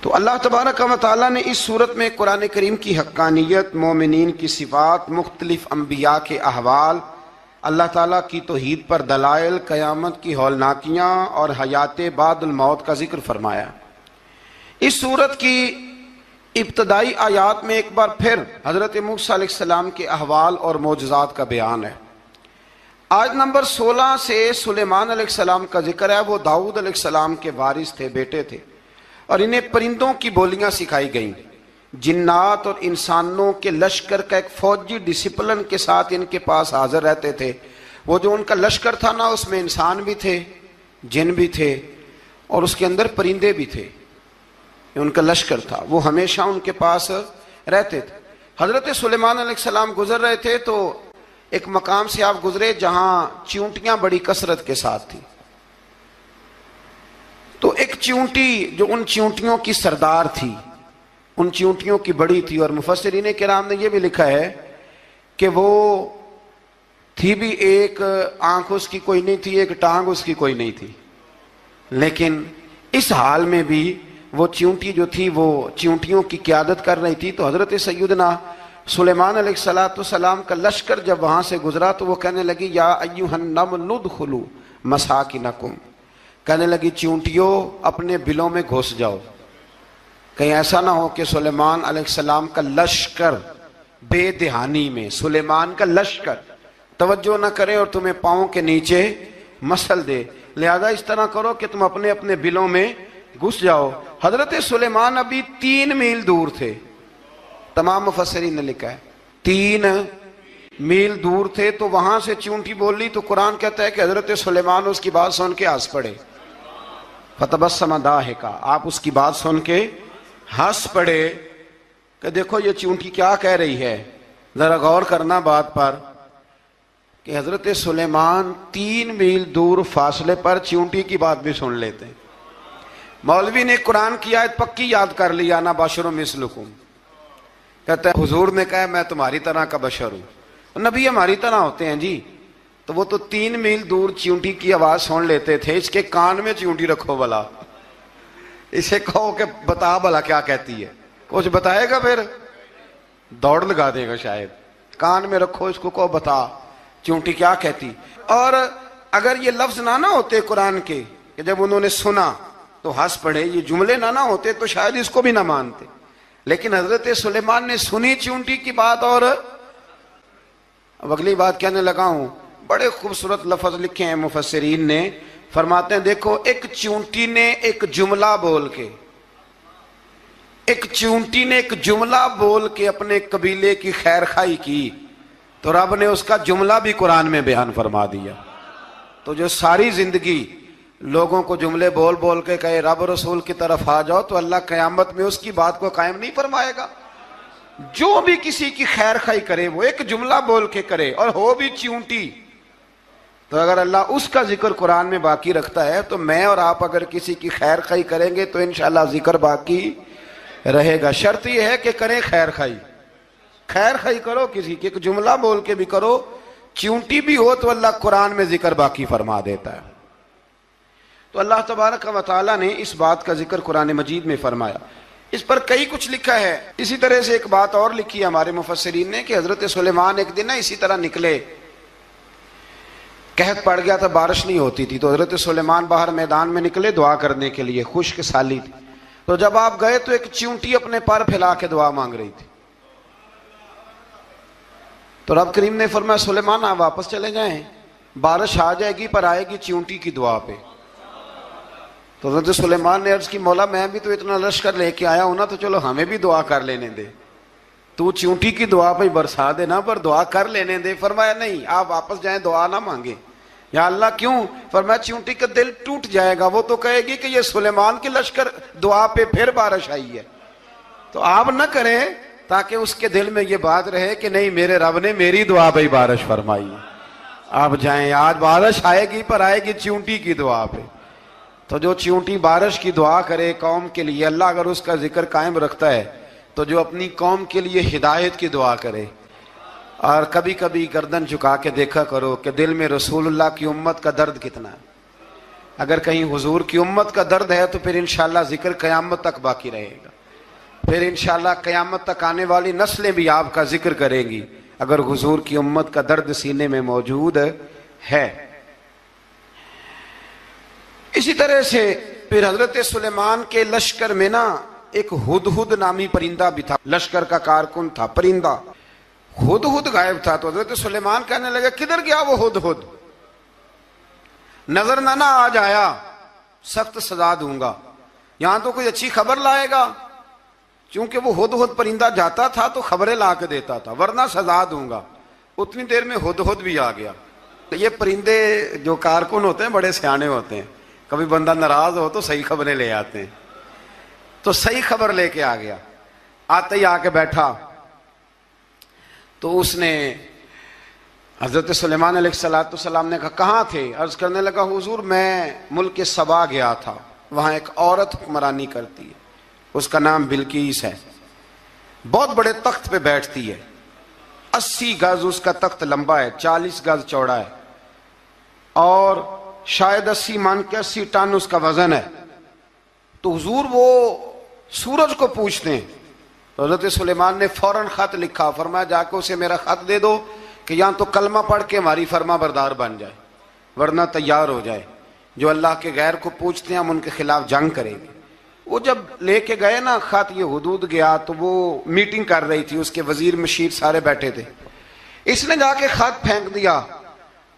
B: تو اللہ تبارک و تعالیٰ نے اس سورت میں قرآن کریم کی حقانیت، مومنین کی صفات، مختلف انبیاء کے احوال، اللہ تعالیٰ کی توحید پر دلائل، قیامت کی ہولناکیاں اور حیات بعد الموت کا ذکر فرمایا۔ اس سورت کی ابتدائی آیات میں ایک بار پھر حضرت موسیٰ علیہ السلام کے احوال اور معجزات کا بیان ہے۔ آیت نمبر 16 سے سلیمان علیہ السلام کا ذکر ہے۔ وہ داؤد علیہ السلام کے وارث تھے، بیٹے تھے، اور انہیں پرندوں کی بولیاں سکھائی گئیں۔ جنات اور انسانوں کے لشکر کا ایک فوجی ڈسپلن کے ساتھ ان کے پاس حاضر رہتے تھے۔ وہ جو ان کا لشکر تھا نا، اس میں انسان بھی تھے، جن بھی تھے، اور اس کے اندر پرندے بھی تھے، ان کا لشکر تھا، وہ ہمیشہ ان کے پاس رہتے تھے۔ حضرت سلیمان علیہ السلام گزر رہے تھے تو ایک مقام سے آپ گزرے جہاں چیونٹیاں بڑی کثرت کے ساتھ تھی۔ تو ایک چیونٹی جو ان چیونٹیوں کی سردار تھی، ان چیونٹیوں کی بڑی تھی، اور مفسرین کرام نے یہ بھی لکھا ہے کہ وہ تھی بھی ایک آنکھ اس کی کوئی نہیں تھی، ایک ٹانگ اس کی کوئی نہیں تھی، لیکن اس حال میں بھی وہ چیونٹی جو تھی وہ چیونٹیوں کی قیادت کر رہی تھی۔ تو حضرت سیدنا سلیمان علیہ السلام کا لشکر جب وہاں سے گزرا تو وہ کہنے لگی یا ایھا النمل ادخلوا مساکنکم، کہنے لگی چیونٹیوں اپنے بلوں میں گھس جاؤ، کہیں ایسا نہ ہو کہ سلیمان علیہ السلام کا لشکر بے دہانی میں، سلیمان کا لشکر توجہ نہ کرے اور تمہیں پاؤں کے نیچے مسل دے، لہذا اس طرح کرو کہ تم اپنے اپنے بلوں میں گھس جاؤ۔ حضرت سلیمان ابھی 3 میل دور تھے، تمام مفسرین نے لکھا ہے 3 میل دور تھے، تو وہاں سے چیونٹی بول لی تو قرآن کہتا ہے کہ حضرت سلیمان اس کی بات سن کے ہنس پڑے، فتبسم ضاحکا، آپ اس کی بات سن کے ہنس پڑے کہ دیکھو یہ چیونٹی کیا کہہ رہی ہے، ذرا غور کرنا بات پر کہ حضرت سلیمان 3 میل دور فاصلے پر چیونٹی کی بات بھی سن لیتے ہیں۔ مولوی نے قرآن کی آیت پکی یاد کر لی، انا بشر مثلکم، کہتا ہے حضور نے کہا میں تمہاری طرح کا بشر ہوں، نبی ہماری طرح ہوتے ہیں جی، تو وہ تو 3 میل دور چیونٹی کی آواز سن لیتے تھے، اس کے کان میں چیونٹی رکھو بلا، اسے کہو کہ بتا بلا کیا کہتی ہے، کچھ بتائے گا پھر دوڑ لگا دے گا شاید، کان میں رکھو اس کو، کہو بتا چیونٹی کیا کہتی۔ اور اگر یہ لفظ نہ ہوتے قرآن کے کہ جب انہوں نے سنا تو ہنس پڑے، یہ جملے نہ ہوتے تو شاید اس کو بھی نہ مانتے، لیکن حضرت سلیمان نے سنی چیونٹی کی بات، اور اب اگلی بات کہنے لگا ہوں، بڑے خوبصورت لفظ لکھے ہیں مفسرین نے، فرماتے ہیں دیکھو ایک چیونٹی نے ایک جملہ بول کے، ایک چیونٹی نے ایک جملہ بول کے اپنے قبیلے کی خیر خواہی کی تو رب نے اس کا جملہ بھی قرآن میں بیان فرما دیا۔ تو جو ساری زندگی لوگوں کو جملے بول بول کے کہے رب رسول کی طرف آ جاؤ، تو اللہ قیامت میں اس کی بات کو قائم نہیں فرمائے گا۔ جو بھی کسی کی خیر خواہی کرے وہ ایک جملہ بول کے کرے، اور ہو بھی چیونٹی، تو اگر اللہ اس کا ذکر قرآن میں باقی رکھتا ہے تو میں اور آپ اگر کسی کی خیر خواہی کریں گے تو انشاءاللہ ذکر باقی رہے گا۔ شرط یہ ہے کہ کریں خیر خواہی، خیر خواہی کرو کسی کی، ایک جملہ بول کے بھی کرو، چیونٹی بھی ہو تو اللہ قرآن میں ذکر باقی فرما دیتا ہے۔ تو اللہ تبارک و تعالیٰ نے اس بات کا ذکر قرآن مجید میں فرمایا۔ اس پر کئی کچھ لکھا ہے. اسی طرح سے ایک بات اور لکھی ہے ہمارے مفسرین نے کہ حضرت سلیمان ایک دن اسی طرح نکلے, قحط پڑ گیا تھا, بارش نہیں ہوتی تھی, تو حضرت سلیمان باہر میدان میں نکلے دعا کرنے کے لیے, خشک سالی تھی. تو جب آپ گئے تو ایک چیونٹی اپنے پر پھیلا کے دعا مانگ رہی تھی. تو رب کریم نے فرمایا سلیمان آپ واپس چلے جائیں, بارش آ جائے گی پر آئے گی چیونٹی کی دعا پہ. تو حضرت سلیمان نے عرض کی مولا میں بھی تو اتنا لشکر لے کے آیا ہوں نا, تو چلو ہمیں بھی دعا کر لینے دے, تو چیونٹی کی دعا پہ برسا دینا پر دعا کر لینے دے. فرمایا نہیں آپ واپس جائیں, دعا نہ مانگیں. یا اللہ کیوں؟ فرمایا چیونٹی کا دل ٹوٹ جائے گا, وہ تو کہے گی کہ یہ سلیمان کی لشکر دعا پہ پھر بارش آئی ہے. تو آپ نہ کریں تاکہ اس کے دل میں یہ بات رہے کہ نہیں میرے رب نے میری دعا پہ ہی بارش فرمائی ہے. آپ جائیں, آج بارش آئے گی پر آئے گی چیونٹی کی دعا پہ. تو جو چیونٹی بارش کی دعا کرے قوم کے لیے, اللہ اگر اس کا ذکر قائم رکھتا ہے تو جو اپنی قوم کے لیے ہدایت کی دعا کرے. اور کبھی کبھی گردن جھکا کے دیکھا کرو کہ دل میں رسول اللہ کی امت کا درد کتنا ہے. اگر کہیں حضور کی امت کا درد ہے تو پھر انشاءاللہ ذکر قیامت تک باقی رہے گا. پھر انشاءاللہ قیامت تک آنے والی نسلیں بھی آپ کا ذکر کریں گی اگر حضور کی امت کا درد سینے میں موجود ہے. اسی طرح سے پھر حضرت سلیمان کے لشکر میں نا ایک ہدہد نامی پرندہ بھی تھا, لشکر کا کارکن تھا پرندہ. ہدہد غائب تھا. تو حضرت سلیمان کہنے لگے کدھر گیا وہ ہدہد, نظر نہ آ جایا سخت سزا دوں گا. یہاں تو کوئی اچھی خبر لائے گا, چونکہ وہ ہدہد پرندہ جاتا تھا تو خبریں لا کے دیتا تھا, ورنہ سزا دوں گا. اتنی دیر میں ہدہد بھی آ گیا. یہ پرندے جو کارکن ہوتے ہیں بڑے سیانے ہوتے ہیں, کبھی بندہ ناراض ہو تو صحیح خبریں لے آتے ہیں. تو صحیح خبر لے کے آ گیا. آتے ہی آ کے بیٹھا تو اس نے حضرت سلیمان علیہ السلام نے کہا کہاں تھے؟ عرض کرنے لگا حضور میں ملک سبا گیا تھا, وہاں ایک عورت حکمرانی کرتی ہے, اس کا نام بلقیس ہے, بہت بڑے تخت پہ بیٹھتی ہے, 80 گز اس کا تخت لمبا ہے, 40 گز چوڑا ہے, اور شاید 80 من کے 80 ٹن اس کا وزن ہے. تو حضور وہ سورج کو پوچھتے ہیں. تو حضرت سلیمان نے فوراً خط لکھا, فرمایا جا کے اسے میرا خط دے دو کہ یہاں تو کلمہ پڑھ کے ہماری فرما بردار بن جائے, ورنہ تیار ہو جائے. جو اللہ کے غیر کو پوچھتے ہیں ہم ان کے خلاف جنگ کریں گے. وہ جب لے کے گئے نا خط, یہ حدود گیا تو وہ میٹنگ کر رہی تھی, اس کے وزیر مشیر سارے بیٹھے تھے. اس نے جا کے خط پھینک دیا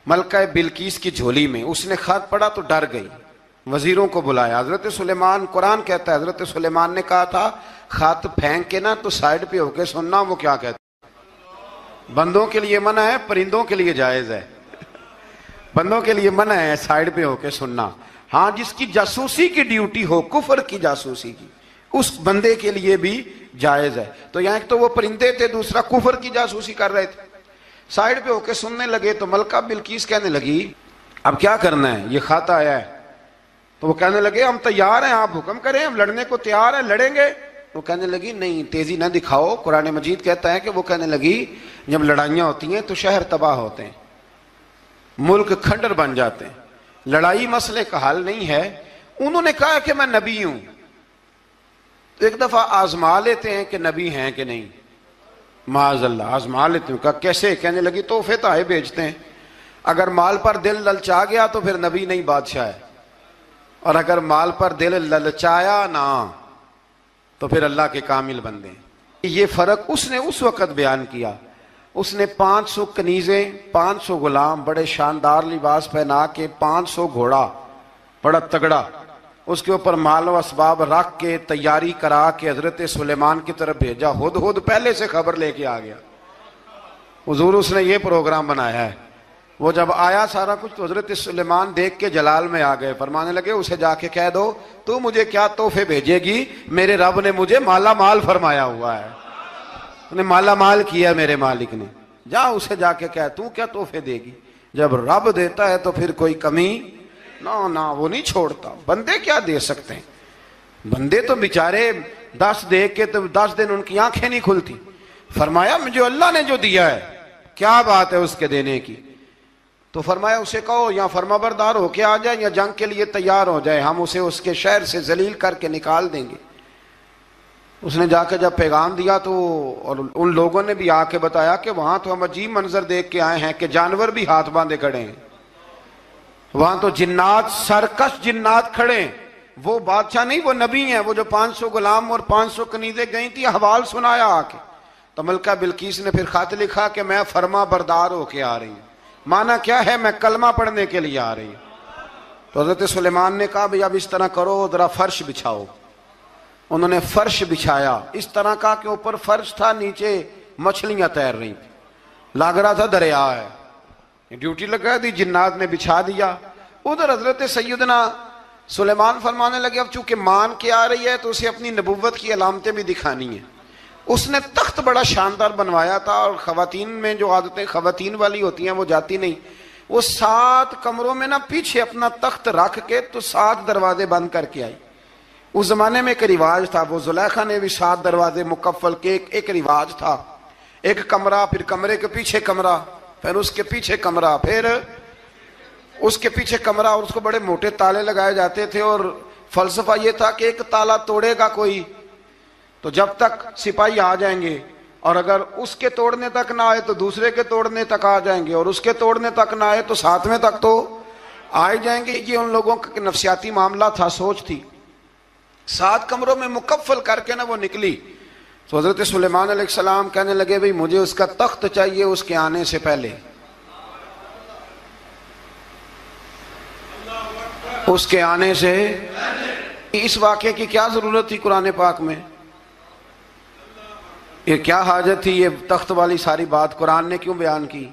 B: ملکہ بلقیس کی جھولی میں. اس نے خط پڑھا تو ڈر گئی, وزیروں کو بلایا. حضرت سلیمان, قرآن کہتا ہے حضرت سلیمان نے کہا تھا خط پھینک کے نا تو سائڈ پہ ہو کے سننا وہ کیا کہتا. بندوں کے لیے منع ہے, پرندوں کے لیے جائز ہے. بندوں کے لیے منع ہے سائڈ پہ ہو کے سننا. ہاں جس کی جاسوسی کی ڈیوٹی ہو, کفر کی جاسوسی کی, اس بندے کے لیے بھی جائز ہے. تو یہاں ایک تو وہ پرندے تھے, دوسرا کفر کی جاسوسی کر رہے تھے. سائڈ پہ ہو کے سننے لگے. تو ملکہ بلقیس کہنے لگی اب کیا کرنا ہے, یہ خط آیا ہے. تو وہ کہنے لگے ہم تیار ہیں, آپ حکم کریں, ہم لڑنے کو تیار ہیں, لڑیں گے. وہ کہنے لگی نہیں تیزی نہ دکھاؤ. قرآن مجید کہتا ہے کہ وہ کہنے لگی جب لڑائیاں ہوتی ہیں تو شہر تباہ ہوتے ہیں, ملک کھنڈر بن جاتے ہیں, لڑائی مسئلے کا حل نہیں ہے. انہوں نے کہا کہ میں نبی ہوں. تو ایک دفعہ آزما لیتے ہیں کہ نبی ہیں کہ نہیں, معاذ اللہ آزما لیتے ہیں. کہا کیسے؟ کہنے لگی تحفے تحائے بھیجتے ہیں, اگر مال پر دل للچا گیا تو پھر نبی نہیں بادشاہ ہے, اور اگر مال پر دل للچایا نہ تو پھر اللہ کے کامل بندے. یہ فرق اس نے اس وقت بیان کیا. اس نے 500 کنیزیں, 500 غلام, بڑے شاندار لباس پہنا کے, 500 گھوڑا بڑا تگڑا, اس کے اوپر مال و اسباب رکھ کے تیاری کرا کے حضرت سلیمان کی طرف بھیجا. ہدہد پہلے سے خبر لے کے آ گیا. حضور اس نے یہ پروگرام بنایا ہے. وہ جب آیا سارا کچھ تو حضرت سلیمان دیکھ کے جلال میں آ گئے. فرمانے لگے اسے جا کے کہہ دو تو مجھے کیا تحفے بھیجے گی, میرے رب نے مجھے مالا مال فرمایا ہوا ہے, انہیں مالا مال کیا میرے مالک نے. جا اسے جا کے کہہ تو کیا تحفے دے گی. جب رب دیتا ہے تو پھر کوئی کمی نہ وہ نہیں چھوڑتا. بندے کیا دے سکتے ہیں, بندے تو بیچارے 10 دے کے تو 10 دن ان کی آنکھیں نہیں کھلتی. فرمایا مجھے اللہ نے جو دیا ہے کیا بات ہے اس کے دینے کی. تو فرمایا اسے کہو یا فرما بردار ہو کے آ جائے یا جنگ کے لیے تیار ہو جائے, ہم اسے اس کے شہر سے ذلیل کر کے نکال دیں گے. اس نے جا کے جب پیغام دیا تو اور ان لوگوں نے بھی آ کے بتایا کہ وہاں تو ہم عجیب منظر دیکھ کے آئے ہیں کہ جانور بھی ہاتھ باندھے کھڑے ہیں، وہاں تو جنات، سرکش جنات کھڑے ہیں، وہ بادشاہ نہیں، وہ نبی ہیں، وہ جو 500 غلام اور 500 کنیزیں گئی تھی، حوال سنایا آ کے۔ تو ملکہ بلقیس نے پھر خط لکھا کہ میں فرما بردار ہو کے آ رہی ہوں۔ معنی کیا ہے؟ میں کلمہ پڑھنے کے لیے آ رہی ہوں۔ تو حضرت سلیمان نے کہا بھئی اب اس طرح کرو، ذرا فرش بچھاؤ۔ انہوں نے فرش بچھایا، اس طرح کا کہ اوپر فرش تھا، نیچے مچھلیاں تیر رہی تھیں، لگ رہا تھا دریا ہے۔ ڈیوٹی لگا دی، جنات نے بچھا دیا۔ ادھر حضرت سیدنا سلیمان فرمانے لگے اب چونکہ مان کے آ رہی ہے تو اسے اپنی نبوت کی علامتیں بھی دکھانی ہیں۔ اس نے تخت بڑا شاندار بنوایا تھا، اور خواتین میں جو عادتیں خواتین والی ہوتی ہیں وہ جاتی نہیں، وہ 7 کمروں میں نا پیچھے اپنا تخت رکھ کے تو 7 دروازے بند کر کے آئی۔ اس زمانے میں ایک رواج تھا، وہ زلیخا نے بھی 7 دروازے مکفل کے، ایک رواج تھا، ایک کمرہ، پھر کمرے کے پیچھے کمرہ، پھر اس کے پیچھے کمرہ، پھر اس کے پیچھے کمرہ، اور اس کو بڑے موٹے تالے لگائے جاتے تھے، اور فلسفہ یہ تھا کہ ایک تالا توڑے گا کوئی تو جب تک سپاہی آ جائیں گے، اور اگر اس کے توڑنے تک نہ آئے تو دوسرے کے توڑنے تک آ جائیں گے، اور اس کے توڑنے تک نہ آئے تو 7ویں تک تو آ جائیں گے۔ یہ ان لوگوں کا نفسیاتی معاملہ تھا، سوچ تھی۔ 7 کمروں میں مکفل کر کے نا وہ نکلی تو حضرت سلیمان علیہ السلام کہنے لگے بھئی مجھے اس کا تخت چاہیے اس کے آنے سے پہلے، اس کے آنے سے۔ اس واقعے کی کیا ضرورت تھی قرآن پاک میں؟ یہ کیا حاجت تھی یہ تخت والی ساری بات قرآن نے کیوں بیان کی؟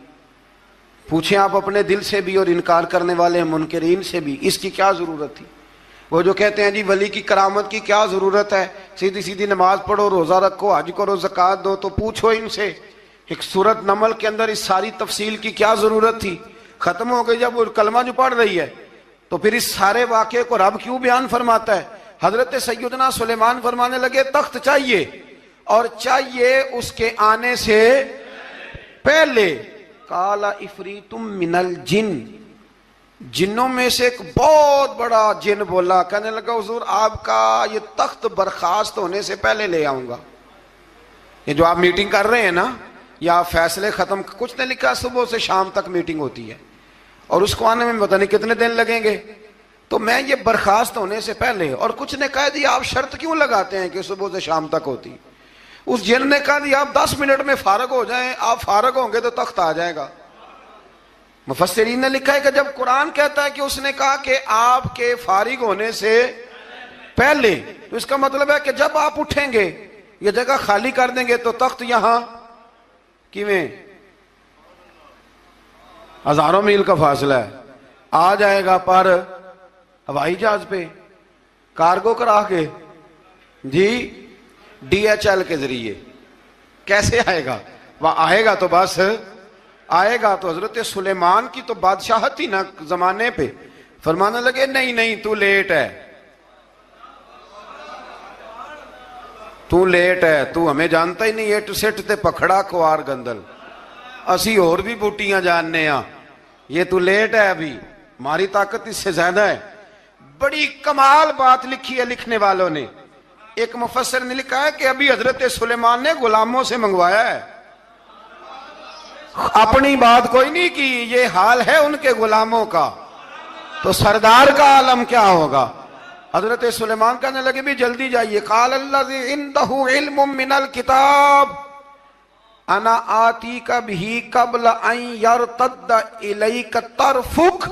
B: پوچھیں آپ اپنے دل سے بھی اور انکار کرنے والے منکرین سے بھی، اس کی کیا ضرورت تھی؟ وہ جو کہتے ہیں جی ولی کی کرامت کی کیا ضرورت ہے، سیدھی سیدھی نماز پڑھو، روزہ رکھو، حج کرو، زکوٰۃ دو، تو پوچھو ان سے ایک سورت نمل کے اندر اس ساری تفصیل کی کیا ضرورت تھی؟ ختم ہو گئی جب وہ کلمہ جو پڑھ رہی ہے، تو پھر اس سارے واقعے کو رب کیوں بیان فرماتا ہے؟ حضرت سیدنا سلیمان فرمانے لگے تخت چاہیے، اور چاہیے اس کے آنے سے پہلے۔ قال عفریت من الجن، جنوں میں سے ایک بہت بڑا جن بولا، کہنے لگا حضور آپ کا یہ تخت برخاست ہونے سے پہلے لے آؤں گا۔ یہ جو آپ میٹنگ کر رہے ہیں نا، یا آپ فیصلے ختم، کچھ نے لکھا صبح سے شام تک میٹنگ ہوتی ہے اور اس کو آنے میں پتہ نہیں کتنے دن لگیں گے، تو میں یہ برخاست ہونے سے پہلے، اور کچھ نے کہا دیا آپ شرط کیوں لگاتے ہیں کہ صبح سے شام تک ہوتی؟ اس جن نے کہا دیا آپ 10 منٹ میں فارغ ہو جائیں، آپ فارغ ہوں گے تو تخت آ جائے گا۔ مفسرین نے لکھا ہے کہ جب قرآن کہتا ہے کہ اس نے کہا کہ آپ کے فارغ ہونے سے پہلے، تو اس کا مطلب ہے کہ جب آپ اٹھیں گے، یہ جگہ خالی کر دیں گے تو تخت یہاں کیویں ہزاروں میل کا فاصلہ ہے آ جائے گا، پر ہوائی جہاز پہ کارگو کرا کے، جی DHL کے ذریعے کیسے آئے گا؟ وہ آئے گا تو بس آئے گا۔ تو حضرت سلیمان کی تو بادشاہت تھی نا زمانے پہ، فرمانے لگے نہیں نہیں تو لیٹ ہے، تو لیٹ ہے، تو ہمیں جانتا ہی نہیں، ایٹ سٹ تے پکھڑا کوار گندل، اسی اور بھی بوٹیاں جاننے ہاں، یہ تو لیٹ ہے، ابھی ہماری طاقت اس سے زیادہ ہے۔ بڑی کمال بات لکھی ہے لکھنے والوں نے۔ ایک مفسر نے لکھا ہے کہ ابھی حضرت سلیمان نے غلاموں سے منگوایا ہے، اپنی بات کوئی نہیں کی، یہ حال ہے ان کے غلاموں کا، تو سردار کا عالم کیا ہوگا؟ حضرت سلیمان کہنے لگے بھی جلدی جائیے۔ قال الذی عنده علم من الکتاب انا آتیک بہ قبل ان یرتد الیک طرفک،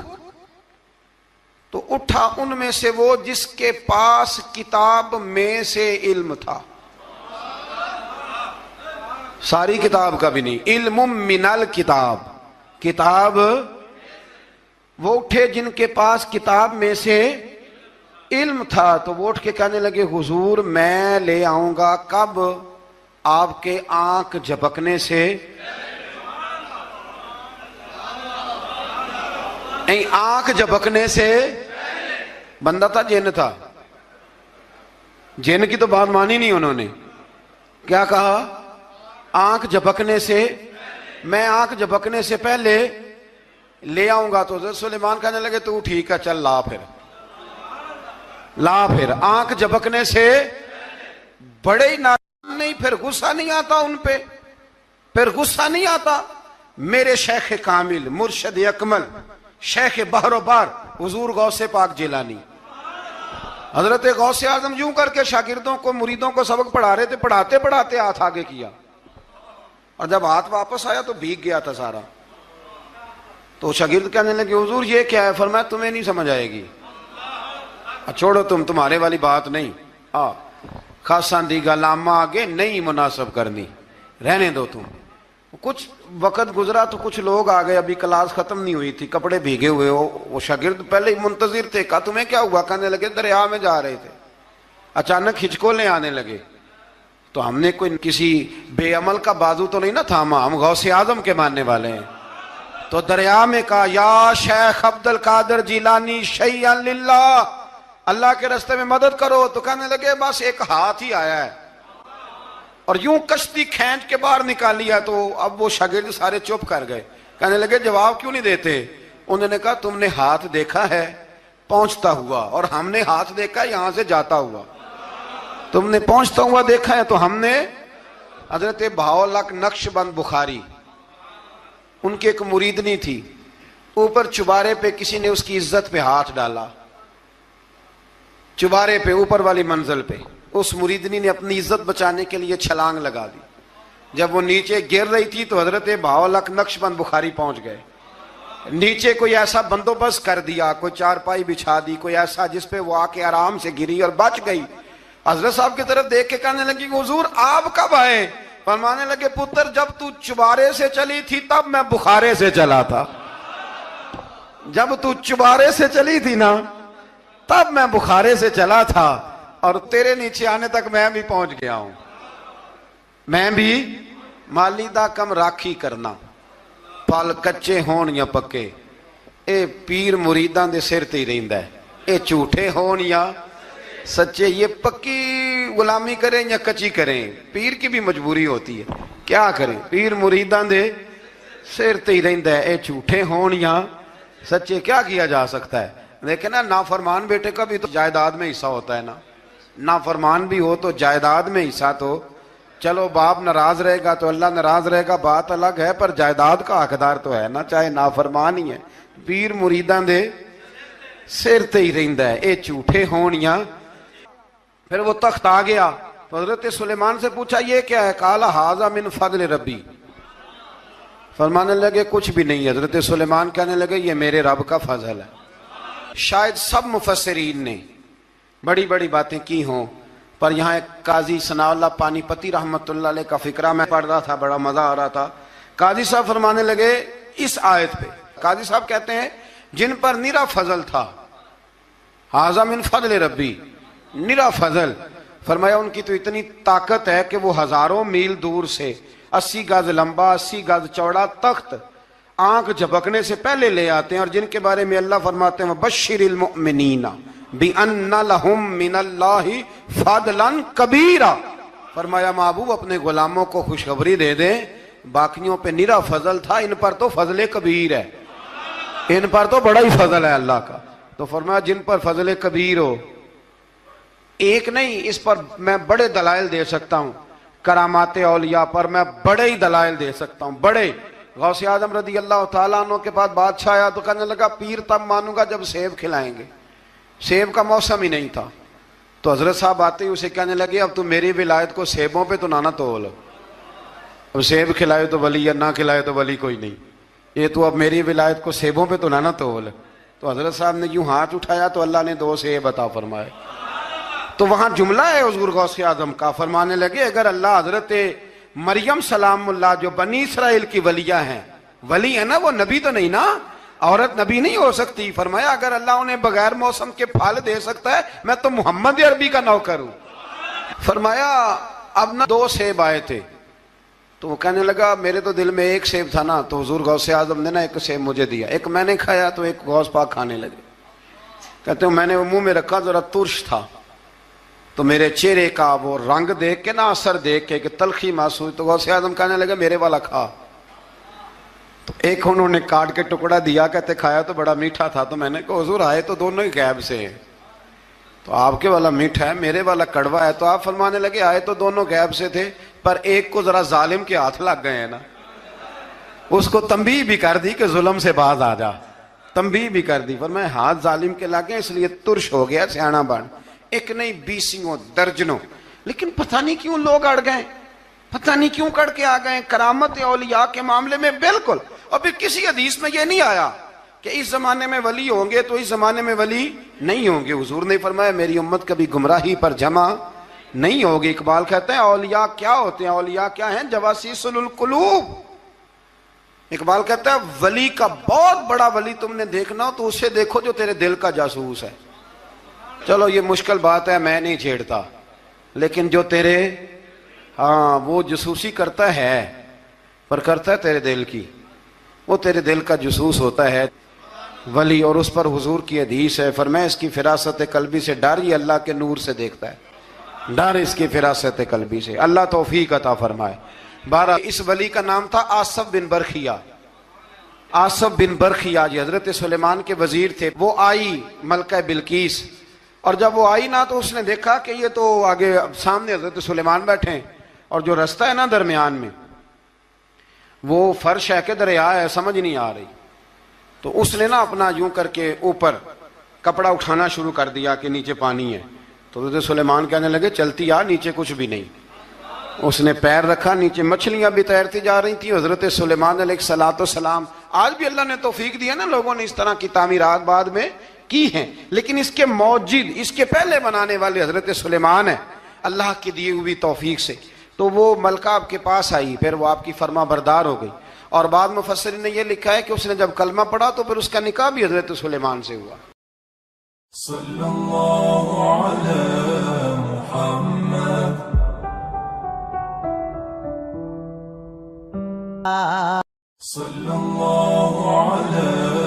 B: تو اٹھا ان میں سے وہ جس کے پاس کتاب میں سے علم تھا، ساری کتاب کا بھی نہیں، علم من الکتاب، کتاب، وہ اٹھے جن کے پاس کتاب میں سے علم تھا، تو وہ اٹھ کے کہنے لگے حضور میں لے آؤں گا، کب؟ آپ کے آنکھ جھپکنے سے، آنکھ جھپکنے سے، بندہ تھا جن تھا، جن کی تو بات مانی نہیں انہوں نے، کیا کہا؟ آنکھ جھپکنے سے، میں آنکھ جھپکنے سے پہلے لے آؤں گا۔ تو حضرت سلیمان کہنے لگے تو ٹھیک ہے چل لا، پھر لا، پھر آنکھ جھپکنے سے بڑے ہی نادان نہیں، پھر غصہ نہیں آتا ان پہ، پھر غصہ نہیں آتا. میرے شیخ کامل، مرشد اکمل، شیخ بحر و بار حضور غوث پاک جیلانی، حضرت غوث اعظم یوں کر کے شاگردوں کو، مریدوں کو سبق پڑھا رہے تھے، پڑھاتے پڑھاتے ہاتھ آگے کیا، اور جب ہاتھ واپس آیا تو بھیگ گیا تھا سارا. تو شاگرد کہنے لگے حضور یہ کیا ہے؟ فرمایا تمہیں نہیں سمجھ آئے گی، چھوڑو تمہارے والی بات نہیں، خاصاں دی گل آما آگے نہیں مناسب کرنی، رہنے دو تم. کچھ وقت گزرا تو کچھ لوگ آ گئے، ابھی کلاس ختم نہیں ہوئی تھی، کپڑے بھیگے ہوئے ہو. وہ شاگرد پہلے ہی منتظر تھے، کہا تمہیں کیا ہوا؟ کہنے لگے دریا میں جا رہے تھے، اچانک ہچکولیں آنے لگے. تو ہم نے کوئی کسی بے عمل کا بازو تو نہیں نہ تھاما، ہم غوث اعظم کے ماننے والے ہیں. تو دریا میں کہا یا شیخ عبد القادر جیلانی شیئا للہ، اللہ کے راستے میں مدد کرو. تو کہنے لگے بس ایک ہاتھ ہی آیا ہے، اور یوں کشتی کھینچ کے باہر نکالی ہے. تو اب وہ شاگرد سارے چپ کر گئے، کہنے لگے جواب کیوں نہیں دیتے؟ انہوں نے کہا تم نے ہاتھ دیکھا ہے پہنچتا ہوا، اور ہم نے ہاتھ دیکھا یہاں سے جاتا ہوا. تم نے پہنچتا ہوا دیکھا ہے، تو ہم نے. حضرت بہاؤالحق نقش بند بخاری، ان کی ایک مریدنی تھی، اوپر چبارے پہ کسی نے اس کی عزت پہ ہاتھ ڈالا، چبارے پہ اوپر والی منزل پہ. اس مریدنی نے اپنی عزت بچانے کے لیے چھلانگ لگا دی. جب وہ نیچے گر رہی تھی تو حضرت بہاؤالحق نقش بند بخاری پہنچ گئے. نیچے کوئی ایسا بندوبست کر دیا، کوئی چارپائی بچھا دی، کوئی ایسا جس پہ وہ آ کے آرام سے گری اور بچ گئی. حضرت صاحب کی طرف دیکھ کے کہنے لگی حضور آپ کب آئے؟ فرمانے لگے پتر جب تو چبارے سے چلی تھی تب میں بخارے سے چلا تھا. جب تو چبارے سے چلی تھی نا تب میں بخارے سے چلا تھا، اور تیرے نیچے آنے تک میں بھی پہنچ گیا ہوں. میں بھی مالی دا کم راکھی کرنا، پل کچے ہون یا پکے، اے پیر مریداں دے سر تے ہی رہندا ہے. اے جھوٹے ہون یا سچے، یہ پکی غلامی کریں یا کچی کریں، پیر کی بھی مجبوری ہوتی ہے، کیا کریں؟ پیر مریداں دے سر تے ہی رہندا ہے. اے جھوٹے ہون یا سچے، کیا کیا جا سکتا ہے؟ دیکھیں نا، نافرمان بیٹے کا بھی تو جائیداد میں حصہ ہوتا ہے نا. نافرمان بھی ہو تو جائیداد میں حصہ تو، چلو باپ ناراض رہے گا تو اللہ ناراض رہے گا، بات الگ ہے، پر جائیداد کا حقدار تو ہے نا، چاہے نافرمان ہی ہے. پیر مریداں دے سر تے ہی رہندا ہے، اے جھوٹے ہون یا. پھر وہ تخت آ گیا تو حضرت سلیمان سے پوچھا یہ کیا ہے؟ قال ھذا من فضل ربی. فرمانے لگے کچھ بھی نہیں. حضرت سلیمان کہنے لگے یہ میرے رب کا فضل ہے. شاید سب مفسرین نے بڑی بڑی باتیں کی ہوں، پر یہاں ایک قاضی ثناء اللہ پانی پتی رحمت اللہ علیہ کا فقرہ میں پڑھ رہا تھا، بڑا مزہ آ رہا تھا. قاضی صاحب فرمانے لگے اس آیت پہ، قاضی صاحب کہتے ہیں جن پر نرا فضل تھا، ھذا من فضل ربی، نرا فضل. فرمایا ان کی تو اتنی طاقت ہے کہ وہ ہزاروں میل دور سے 80 گز لمبا 80 گز چوڑا تخت آنکھ جھپکنے سے پہلے لے آتے ہیں، اور جن کے بارے میں اللہ فرماتے ہیں بشر المؤمنین بِأَنَّ لَهُم مِّنَ اللَّهِ فَضْلًا كَبِيرًا. فرمایا محبوب اپنے غلاموں کو خوشخبری دے دیں، باقیوں پہ نرا فضل تھا، ان پر تو فضل کبیر ہے، ان پر تو بڑا ہی فضل ہے اللہ کا. تو فرمایا جن پر فضل کبیر ہو، ایک نہیں، اس پر میں بڑے دلائل دے سکتا ہوں، کرامات اولیاء پر میں بڑے ہی دلائل دے سکتا ہوں، بڑے. غوث اعظم رضی اللہ تعالیٰ عنہ کے پاس بادشاہ آیا تو کہنے لگا پیر تب مانوں گا جب سیب کھلائیں گے. سیب کا موسم ہی نہیں تھا. تو حضرت صاحب آتے ہی اسے کہنے لگے اب تو میری ولایت کو سیبوں پہ تو نہ تول، اب سیب کھلائے تو ولی یا نہ کھلائے تو ولی کوئی نہیں، یہ تو اب میری ولایت کو سیبوں پہ تو نہ تول. تو حضرت صاحب نے یوں ہاتھ اٹھایا تو اللہ نے 2 سیب عطا فرمائے. تو وہاں جملہ ہے حضور غوث اعظم کا. فرمانے لگے اگر اللہ حضرت مریم سلام اللہ جو بنی اسرائیل کی ولیہ ہیں، ولی ہے نا، وہ نبی تو نہیں نا، عورت نبی نہیں ہو سکتی. فرمایا اگر اللہ انہیں بغیر موسم کے پھل دے سکتا ہے میں تو محمد عربی کا نوکر ہوں. فرمایا اب نہ 2 سیب آئے تھے. تو وہ کہنے لگا میرے تو دل میں 1 سیب تھا نا. تو حضور غوث اعظم نے نا 1 سیب مجھے دیا، 1 میں نے کھایا تو 1 غوث پاک کھانے لگے. کہتے ہیں میں نے وہ منہ میں رکھا، ذرا ترش تھا، تو میرے چہرے کا وہ رنگ دیکھ کے نا، اثر دیکھ کے کہ تلخی محسوس، تو غوث اعظم کہنے لگے میرے والا کھا. تو 1 انہوں نے کاٹ کے ٹکڑا دیا، کہتے کھایا تو بڑا میٹھا تھا. تو میں نے کہا حضور آئے تو دونوں ہی غیب سے ہیں، تو آپ کے والا میٹھا ہے میرے والا کڑوا ہے. تو آپ فرمانے لگے آئے تو دونوں غیب سے تھے پر ایک کو ذرا ظالم کے ہاتھ لگ گئے ہیں نا, اس کو تنبیہ بھی کر دی کہ ظلم سے باز آ جا, تنبیہ بھی کر دی. فرمایا ہاتھ ظالم کے لگے اس لیے ترش ہو گیا سیانا بن. ایک نہیں بیسیوں درجنوں, لیکن پتہ نہیں کیوں لوگ اڑ گئے, پتہ نہیں کیوں کڑ کے آ گئے کرامت اولیاء کے معاملے میں بالکل. اور پھر کسی حدیث میں یہ نہیں آیا کہ اس زمانے میں ولی ہوں گے تو اس زمانے میں ولی نہیں ہوں گے. حضور نے فرمایا میری امت کبھی گمراہی پر جمع نہیں ہوگی. اقبال کہتے ہیں اولیاء کیا ہوتے ہیں, اولیاء کیا ہیں, جواسیس القلوب. اقبال کہتا ہے ولی کا بہت بڑا ولی تم نے دیکھنا ہو تو اسے دیکھو جو تیرے دل کا جاسوس ہے. چلو یہ مشکل بات ہے میں نہیں چھیڑتا, لیکن جو تیرے وہ جاسوسی کرتا ہے پر کرتا ہے تیرے دل کی, وہ تیرے دل کا جاسوس ہوتا ہے ولی. اور اس پر حضور کی حدیث ہے, فرمایا اس کی فراست قلبی سے ڈر, یہ اللہ کے نور سے دیکھتا ہے, ڈر اس کی فراست قلبی سے. اللہ توفیق عطا فرمائے. بارہ اس ولی کا نام تھا آصف بن برخیا. آصف بن برخیا جی حضرت سلیمان کے وزیر تھے. وہ آئی ملکہ بلقیس, اور جب وہ آئی نا تو اس نے دیکھا کہ یہ تو آگے سامنے حضرت سلیمان بیٹھے ہیں, اور جو رستہ ہے نا درمیان میں وہ فرش ہے کہ دریا ہے سمجھ نہیں آ رہی. تو اس نے نا اپنا یوں کر کے اوپر کپڑا اٹھانا شروع کر دیا کہ نیچے پانی ہے. تو حضرت سلیمان کہنے لگے چلتی آ, نیچے کچھ بھی نہیں. اس نے پیر رکھا, نیچے مچھلیاں بھی تیرتی جا رہی تھیں. حضرت سلیمان علیہ الصلوۃ والسلام, آج بھی اللہ نے توفیق دی ہے نا, لوگوں نے اس طرح کی تعمیرات بعد میں کی ہیں, لیکن اس کے موجد اس کے پہلے بنانے والے حضرت سلیمان ہیں اللہ کی دی ہوئی توفیق سے. تو وہ ملکہ آپ کے پاس آئی, پھر وہ آپ کی فرما بردار ہو گئی. اور بعد مفسرین نے یہ لکھا ہے کہ اس نے جب کلمہ پڑھا تو پھر اس کا نکاح بھی حضرت سلیمان سے ہوا.
A: صلی اللہ علی محمد صلی اللہ علی